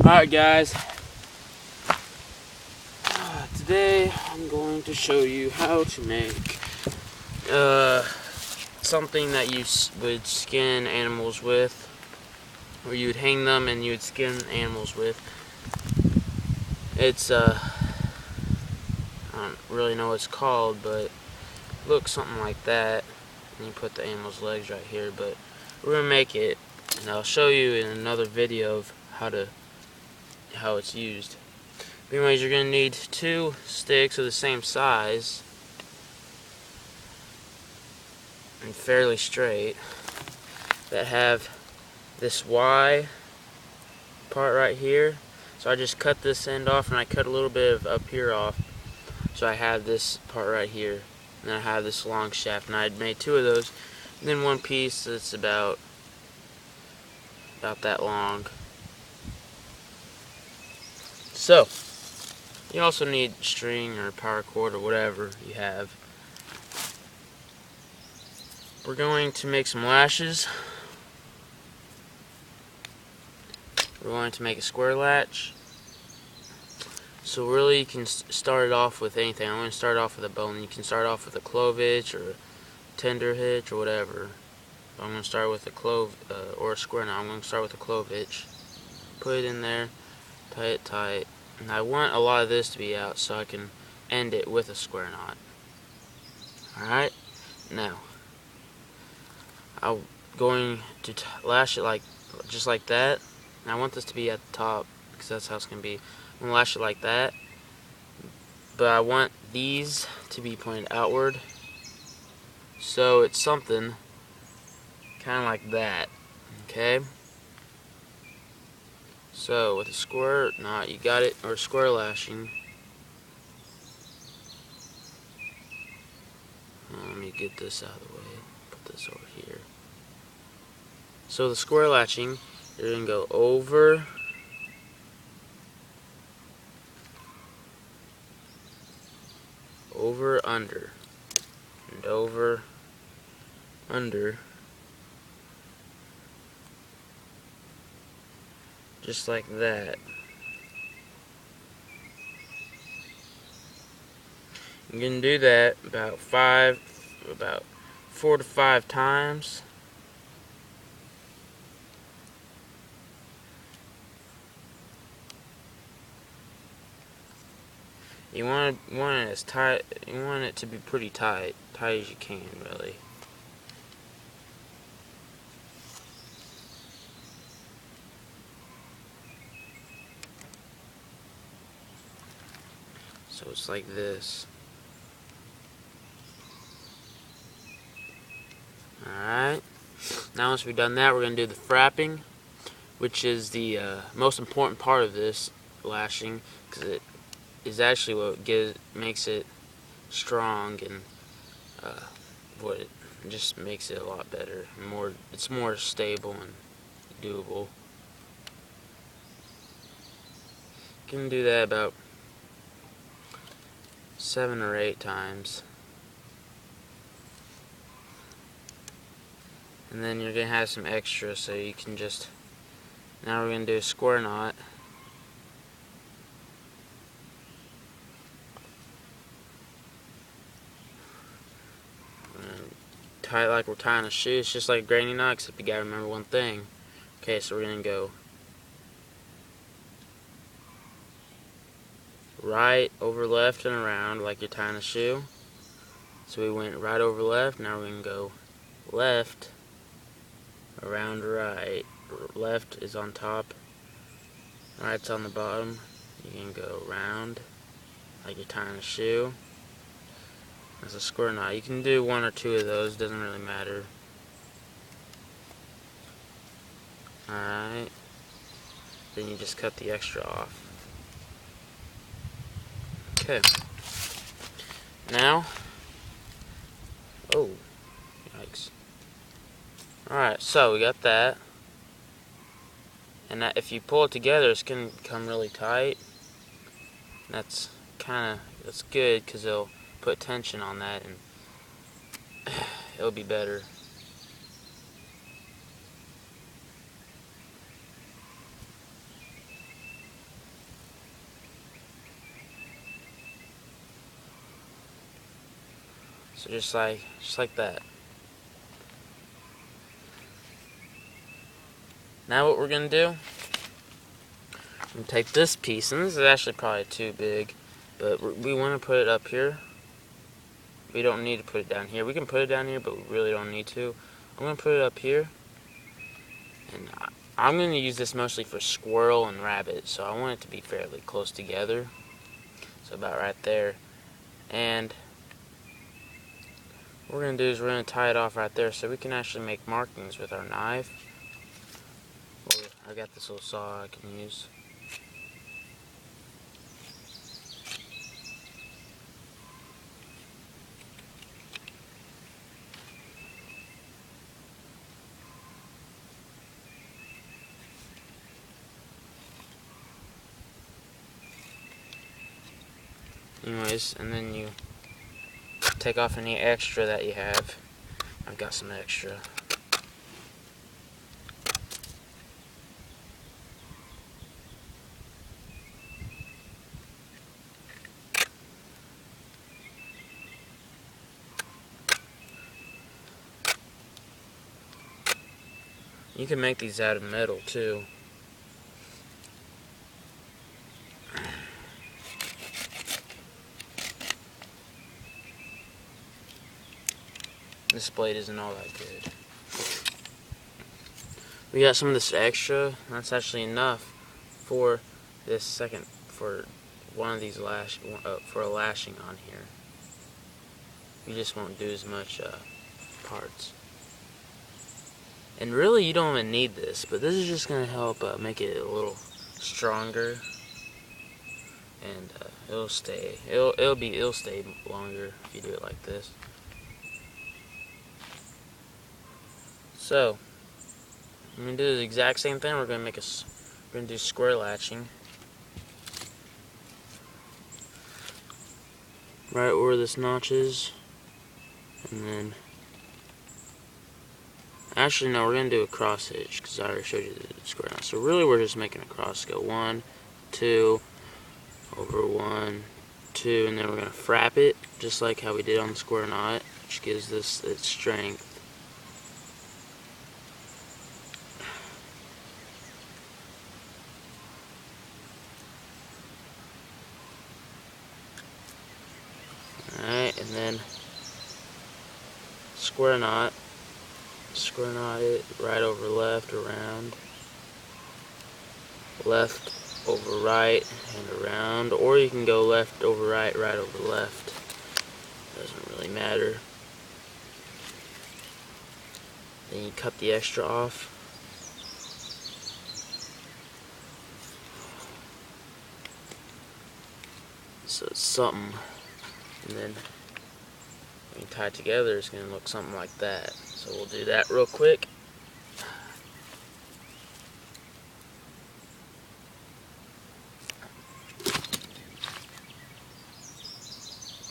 Alright guys, today I'm going to show you how to make something that you would skin animals with, or you would hang them and you would skin animals with. It's I don't really know what it's called, but it looks something like that. And you put the animal's legs right here, but we're gonna make it, and I'll show you in another video of how it's used. But anyways, you're going to need 2 sticks of the same size and fairly straight that have this Y part right here. So I just cut this end off, and I cut a little bit of up here off, so I have this part right here, and then I have this long shaft, and I had made 2 of those, and then one piece that's about that long. So you also need string or paracord or whatever you have. We're going to make some lashes. We're going to make a square latch. So really you can start it off with anything. I'm going to start off with a bone. You can start off with a clove hitch or a tender hitch or whatever. I'm going to start with a clove or a square knot. I'm going to start with a clove hitch. Put it in there, tie it tight. And I want a lot of this to be out so I can end it with a square knot. Alright, now I'm going to lash it just like that. And I want this to be at the top because that's how it's going to be. I'm going to lash it like that, but I want these to be pointed outward, so it's something kind of like that. Okay, so with a square knot you got it, or square lashing. Let me get this out of the way, put this over here. So the square latching, you're going to go over, under, and over, under, just like that. You're going to do that about 4 to 5 times. You want it as tight. You want it to be pretty tight as you can, really. So it's like this. Alright. Now once we've done that, we're going to do the frapping, which is the most important part of this lashing, because it is actually what makes it strong, and what it just makes it a lot better. It's more stable and doable. You can do that about 7 or 8 times. And then you're going to have some extra, so you can just... Now we're going to do a square knot. Tie it like we're tying a shoe. It's just like a granny knot, except you got to remember one thing. Okay, so we're going to go right over left and around like you're tying a shoe. So we went right over left. Now we're going to go left around right. Left is on top, right's on the bottom. You can go round like you're tying a shoe. That's a square knot. You can do 1 or 2 of those, doesn't really matter. Alright, then you just cut the extra off. Okay, now, oh, yikes. Alright, so we got that. And that, if you pull it together, it's going to become really tight. That's good, because it'll put tension on that, and it'll be better. So just like that. Now what we're gonna do, I'm gonna take this piece, and this is actually probably too big, but we want to put it up here. We don't need to put it down here. We can put it down here, but we really don't need to. I'm gonna put it up here, and I'm gonna use this mostly for squirrel and rabbit, so I want it to be fairly close together. So about right there. And what we're gonna do is we're gonna tie it off right there so we can actually make markings with our knife. I got this little saw I can use. Anyways, and then you take off any extra that you have. I've got some extra. You can make these out of metal too. This blade isn't all that good. We got some of this extra. That's actually enough for this for one of these for a lashing on here. You just won't do as much parts. And really, you don't even need this, but this is just gonna help make it a little stronger, and it'll stay. It'll stay longer if you do it like this. So I'm gonna do the exact same thing. We're gonna do square latching right where this notch is, and then actually no, we're gonna do a cross hitch because I already showed you the square knot. So really, we're just making a cross. Go 1, 2, over 1, 2, and then we're gonna frap it just like how we did on the square knot, which gives this its strength. Alright, and then square knot it right over left, around, left over right, and around, or you can go left over right, right over left. Doesn't really matter. Then you cut the extra off. So it's something. And then when you tie it together, it's going to look something like that. So we'll do that real quick.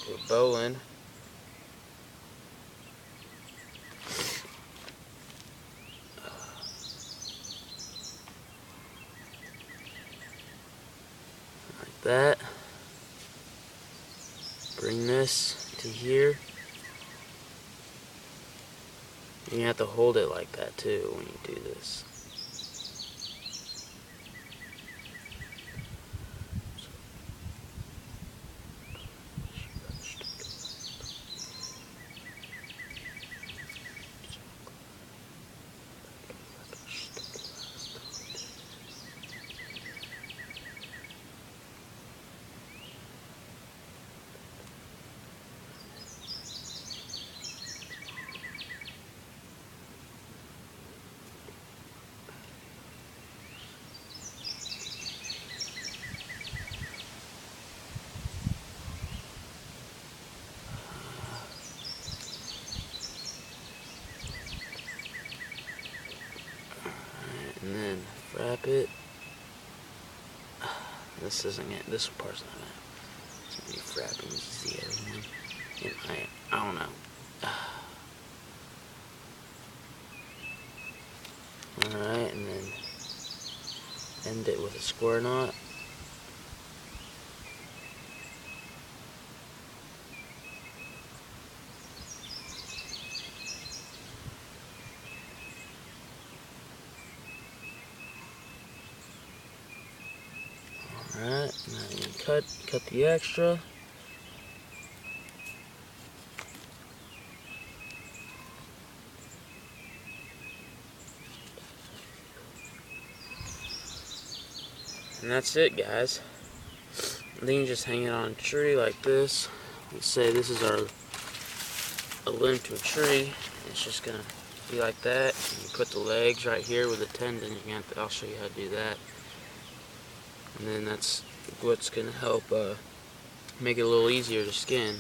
Do a bowline. Like that. Bring this to here. You have to hold it like that too when you do this. And then wrap it. This isn't it. This part's not it. It's gonna be wrapping. This is the other one. I don't know. Alright, and then end it with a square knot. Alright, now you can cut the extra. And that's it, guys. Then you just hang it on a tree like this. Let's say this is a limb to a tree. It's just gonna be like that. And you put the legs right here with the tendon. I'll show you how to do that. And then that's what's gonna help make it a little easier to skin.